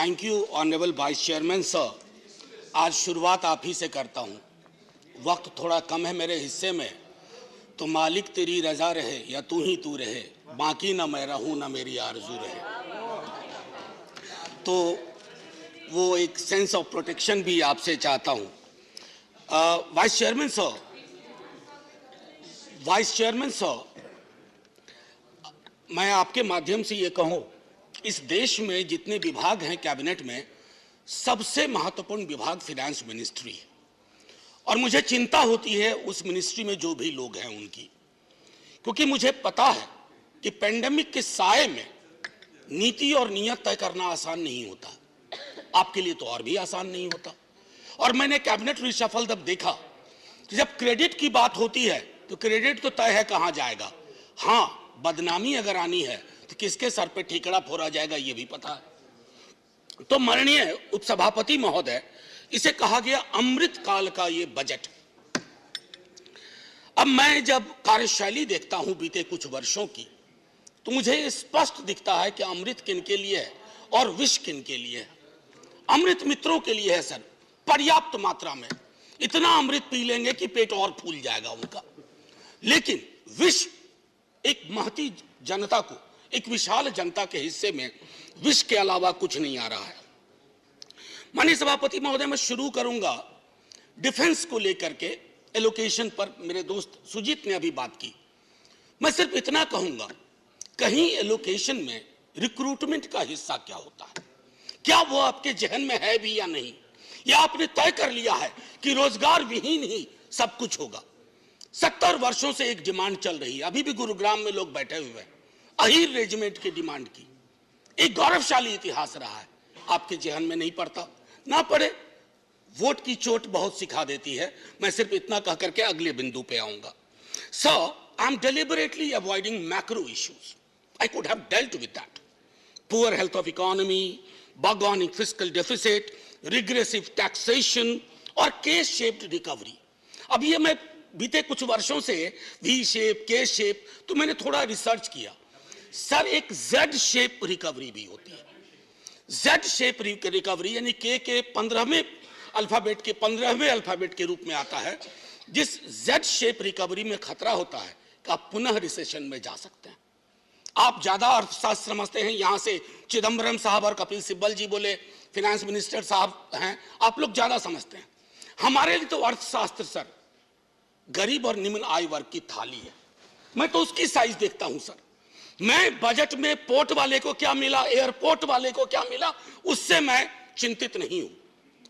Thank you honourable vice chairman sir. आज शुरुआत आप ही से करता हूँ। वक्त थोड़ा कम है मेरे हिस्से में, तो मालिक तेरी रजा रहे या तू ही तू रहे, बाकी ना मैं रहूँ ना मेरी आरजू रहे। तो वो एक सेंस ऑफ प्रोटेक्शन भी आपसे चाहता हूँ। वाइस चेयरमैन सर, मैं आपके माध्यम से ये कहूँ, इस देश में जितने विभाग हैं कैबिनेट में, सबसे महत्वपूर्ण विभाग फिनेंस मिनिस्ट्री है। और मुझे चिंता होती है उस मिनिस्ट्री में जो भी लोग हैं उनकी, क्योंकि मुझे पता है कि पेंडेमिक के साए में नीति और नियत तय करना आसान नहीं होता। आपके लिए तो और भी आसान नहीं होता। और मैंने कैबिनेट रिशफल जब देखा कि जब क्रेडिट की बात होती है तो क्रेडिट तो तय है कहां जाएगा, हाँ बदनामी अगर आनी है तो किसके सर पे ठीकरा फोड़ा जाएगा ये भी पता है। तो माननीय उपसभापति महोदय, इसे कहा गया अमृत काल का ये बजट। अब मैं जब कार्यशैली देखता हूं बीते कुछ वर्षों की, तो मुझे स्पष्ट दिखता है कि अमृत किन के लिए है और विष किन के लिए है। अमृत मित्रों के लिए है सर, पर्याप्त मात्रा में, इतना अमृत पी लेंगे कि पेट और फूल जाएगा उनका। लेकिन विष एक महती जनता को, एक विशाल जनता के हिस्से में विष के अलावा कुछ नहीं आ रहा है। माननीय सभापति महोदय, मैं शुरू करूंगा डिफेंस को लेकर के एलोकेशन पर। मेरे दोस्त सुजीत ने अभी बात की। मैं सिर्फ इतना कहूंगा, कहीं एलोकेशन में रिक्रूटमेंट का हिस्सा क्या होता है, क्या वो आपके जहन में है भी या नहीं, या आपने तय कर लिया है कि रोजगार विहीन ही सब कुछ होगा। 70 वर्षों से एक डिमांड चल रही है, अभी भी गुरुग्राम में लोग बैठे हुए हैं, अहीर रेजिमेंट की डिमांड की। एक गौरवशाली इतिहास रहा है, आपके जहन में नहीं पड़ता, ना पड़े, वोट की चोट बहुत सिखा देती है। मैं सिर्फ इतना कह करके अगले बिंदु पे आऊंगा। Sir, I am deliberately avoiding macro issues, I could have dealt with that. Poor health of economy, bug on fiscal deficit, regressive taxation और के शेप्ड रिकवरी। अब ये मैं बीते कुछ वर्षों से वी शेप, के शेप, तो मैंने थोड़ा रिसर्च किया। सर, एक जेड शेप रिकवरी भी होती है। जेड शेप रिकवरी यानी के 15वें अल्फाबेट के रूप में आता है, जिस जेड शेप रिकवरी में खतरा होता है कि आप पुनः रिसेशन में जा सकते हैं। आप ज्यादा अर्थशास्त्र समझते हैं, यहां से चिदम्बरम साहब और कपिल सिब्बल जी बोले, फिनेंस मिनिस्टर साहब हैं, आप लोग ज्यादा समझते हैं। हमारे लिए तो अर्थशास्त्र सर गरीब और निम्न आय वर्ग की थाली है। मैं तो उसकी साइज देखता हूं सर। मैं बजट में पोर्ट वाले को क्या मिला, एयरपोर्ट वाले को क्या मिला, उससे मैं चिंतित नहीं हूं।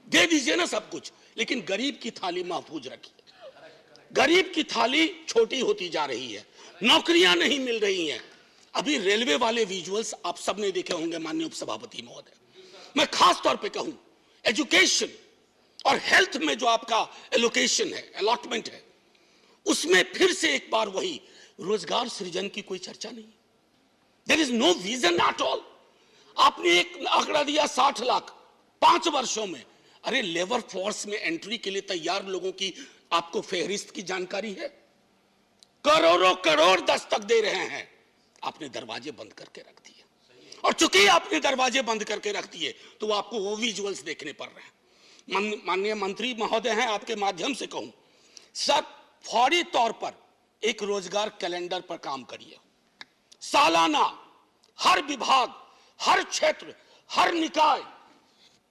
दे दीजिए ना सब कुछ, लेकिन गरीब की थाली महफूज रखिए। गरीब की थाली छोटी होती जा रही है, नौकरियां नहीं मिल रही हैं। अभी रेलवे वाले विजुअल्स आप सबने देखे होंगे माननीय उपसभापति महोदय। मैं खास तौर पे कहूं, एजुकेशन और हेल्थ में जो आपका एलोकेशन है, अलॉटमेंट है, उसमें फिर से एक बार वही रोजगार सृजन की कोई चर्चा नहीं। There is no vision at all. आपने एक आंकड़ा दिया 60 लाख 5 वर्षों में। अरे लेबर फोर्स में एंट्री के लिए तैयार लोगों की आपको फेहरिस्त की जानकारी है? करोड़ों करोड़ दस्तक दे रहे हैं, आपने दरवाजे बंद करके रख दिए। और चूंकि आपने दरवाजे बंद करके रख दिए तो वो आपको वो विजुअल्स देखने पड़ रहे हैं। माननीय मंत्री महोदय हैं, आपके माध्यम से कहूं सर, फौरी तौर पर एक रोजगार कैलेंडर पर काम करिए। सालाना हर विभाग, हर क्षेत्र, हर निकाय,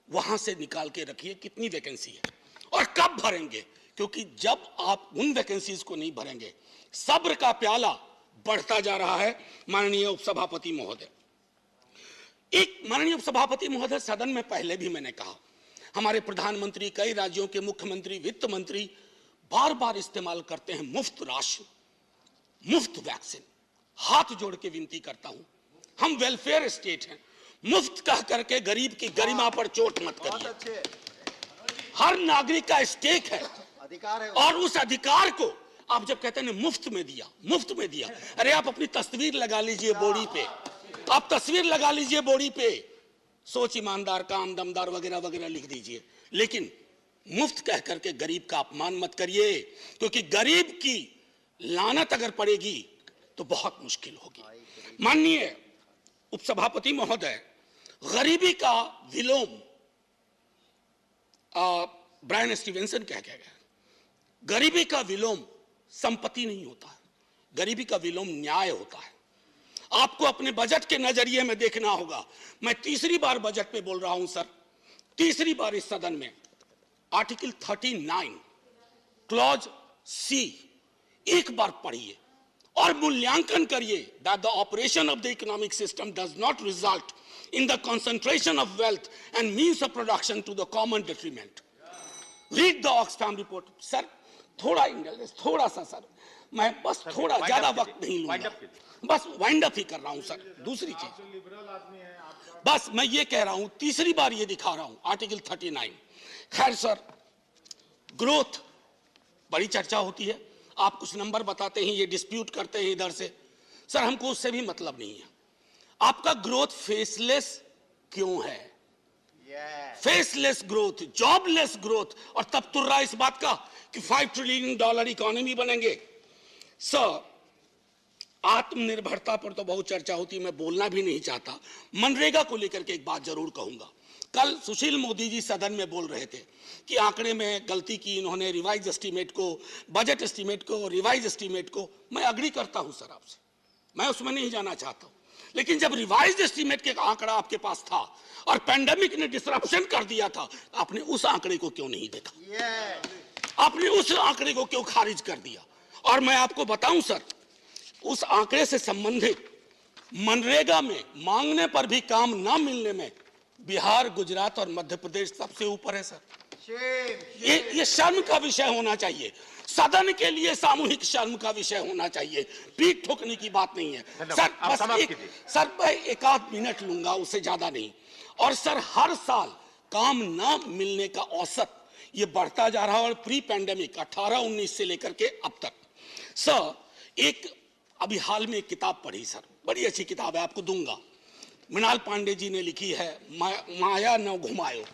वहां से निकाल के रखिए कितनी वैकेंसी है और कब भरेंगे, क्योंकि जब आप उन वैकेंसीज को नहीं भरेंगे, सब्र का प्याला बढ़ता जा रहा है। माननीय उपसभापति महोदय, सदन में पहले भी मैंने कहा, हमारे प्रधानमंत्री, कई राज्यों के मुख्यमंत्री, वित्त मंत्री बार बार इस्तेमाल करते हैं मुफ्त राशन, मुफ्त वैक्सीन। हाथ जोड़ के विनती करता हूं, हम वेलफेयर स्टेट हैं, मुफ्त कह करके गरीब की गरिमा पर चोट मत करिए। हर नागरिक का स्टेक है, अधिकार है, और उस अधिकार को आप जब कहते हैं मुफ्त में दिया, अरे आप अपनी तस्वीर लगा लीजिए बोरी पे, आप तस्वीर लगा लीजिए बोरी पे, सोच ईमानदार, काम दमदार वगैरह वगैरह लिख दीजिए, लेकिन मुफ्त कह करके गरीब का अपमान मत करिए, क्योंकि गरीब की लानत अगर पड़ेगी तो बहुत मुश्किल होगी। माननीय उपसभापति महोदय, गरीबी का विलोम ब्रायन स्टीवेंसन कह गया, गरीबी का विलोम संपत्ति नहीं होता है, गरीबी का विलोम न्याय होता है। आपको अपने बजट के नजरिए में देखना होगा। मैं तीसरी बार बजट पे बोल रहा हूं सर, तीसरी बार इस सदन में। आर्टिकल 39 क्लॉज सी एक बार पढ़िए और मूल्यांकन करिए that the operation of the economic system does not result in the concentration of wealth and means of production to the common detriment. Read the Oxfam report. Sir थोड़ा indulgence, थोड़ा सा sir, मैं बस थोड़ा ज्यादा वक्त नहीं लूंगा, बस वाइंड अप ही कर रहा हूं सर। दूसरी चीज, बस मैं ये कह रहा हूं, तीसरी बार ये दिखा रहा हूं आर्टिकल 39। खैर सर, ग्रोथ बड़ी चर्चा होती है, आप कुछ नंबर बताते हैं, ये डिस्प्यूट करते हैं इधर से। सर हमको उससे भी मतलब नहीं है। आपका ग्रोथ फेसलेस क्यों है? फेसलेस ग्रोथ, जॉबलेस ग्रोथ, और तब तुर्रा इस बात का कि $5 ट्रिलियन इकोनॉमी बनेंगे। सर आत्मनिर्भरता पर तो बहुत चर्चा होती है, मैं बोलना भी नहीं चाहता। मनरेगा को लेकर के एक बात जरूर कहूंगा। कल सुशील मोदी जी सदन में बोल रहे थे कि आंकड़े में गलती की इन्होंने, रिवाइज एस्टीमेट को, बजट एस्टीमेट को, रिवाइज एस्टीमेट को। मैं अग्री करता हूं सर आपसे, मैं उसमें नहीं जाना चाहता हूं। लेकिन जब रिवाइज एस्टीमेट के आंकड़ा आपके पास था और पैंडेमिक ने डिसरप्शन कर दिया था, आपने उस आंकड़े को क्यों नहीं देखा? आपने उस आंकड़े को क्यों खारिज कर दिया? और मैं आपको बताऊं सर, उस आंकड़े से संबंधित मनरेगा में मांगने पर भी काम ना मिलने में बिहार, गुजरात और मध्य प्रदेश सबसे ऊपर है सर। ये शर्म का विषय होना चाहिए, सदन के लिए सामूहिक शर्म का विषय होना चाहिए, पीठ ठोकने की बात नहीं है सर। बस सर मैं एक आध मिनट लूंगा, उससे ज्यादा नहीं। और सर हर साल काम ना मिलने का औसत ये बढ़ता जा रहा है, और प्री पैंडेमिक 18-19 से लेकर के अब तक। सर एक अभी हाल में एक किताब पढ़ी सर, बड़ी अच्छी किताब है, आपको दूंगा, मृणाल पांडे जी ने लिखी है, माया न घुमायो।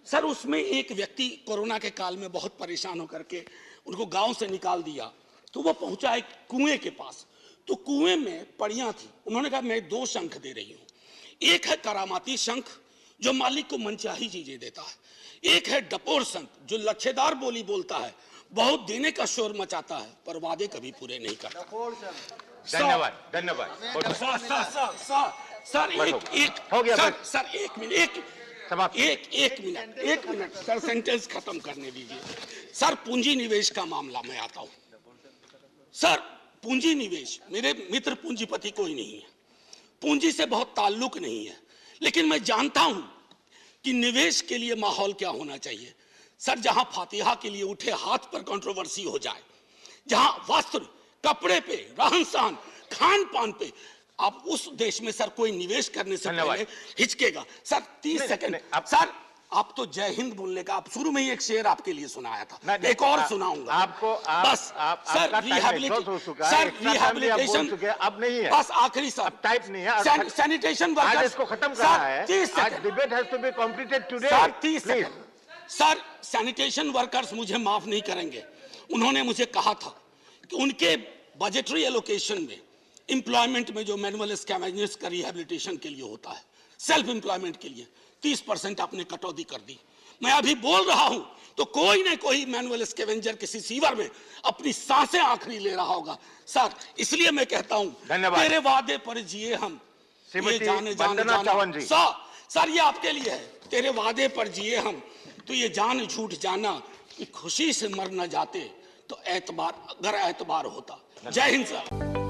सर उसमें एक व्यक्ति कोरोना के काल में बहुत परेशान होकर के, उनको गांव से निकाल दिया, तो वो पहुंचा एक कुएं के पास। तो कुएं में पड़ियां थी, उन्होंने कहा मैं 2 शंख दे रही हूं। एक है करामाती शंख जो मालिक को मनचाही चीजें देता है, एक है डपोर शंख जो लच्छेदार बोली बोलता है, बहुत देने का शोर मचाता है पर वादे कभी पूरे नहीं करता। धन्यवाद धन्यवाद सर एक हो गया सर एक मिनट सर, सेंटेंस खत्म करने दीजिए। सर पूंजी निवेश का मामला में आता हूं। सर पूंजी निवेश, मेरे मित्र पूंजीपति कोई नहीं है, पूंजी से बहुत ताल्लुक नहीं है, लेकिन मैं जानता हूं कि निवेश के लिए माहौल क्या होना चाहिए। सर जहां फातिहा के लिए उठे हाथ पर कंट्रोवर्सी हो जाए, जहां वस्त्र, कपड़े पे, रहन सहन, खान पान पे, आप उस देश में सर कोई निवेश करने से पहले हिचकेगा। सर 30 सेकंड सर, आप तो जय हिंद बोलने का, आप शुरू में ही एक शेर आपके लिए सुनाया था, एक और सुनाऊंगा आपको। बस सर रिहैबिलिटेशन अब नहीं है, बस आखिरी सर, टाइप नहीं है, सैनिटेशन आज वर्कर्स इसको खत्म करना है, 30 आज debate has to be completed today. Sir 30 second sir, sanitation workers मुझे माफ नहीं करेंगे। उन्होंने मुझे कहा था कि उनके बजटरी एलोकेशन में एम्प्लॉयमेंट में जो मैनुअल स्कैवेंजर्स का रिहैबिलिटेशन के लिए होता है, सेल्फ एम्प्लॉयमेंट के लिए 30% आपने कटौती कर दी। मैं अभी बोल रहा हूं तो कोई ना कोई मैनुअल स्कैवेंजर किसी सीवर में अपनी सांसें आखिरी ले रहा होगा। सर इसलिए मैं कहता हूं, तेरे वादे पर जिए हम, ये जाने जाना सर ये आपके लिए है, तेरे वादे पर जिए हम, तो ये जान झूठ जाना कि खुशी से मर न जाते तो एतबार, अगर एतबार होता। जय हिंद सर।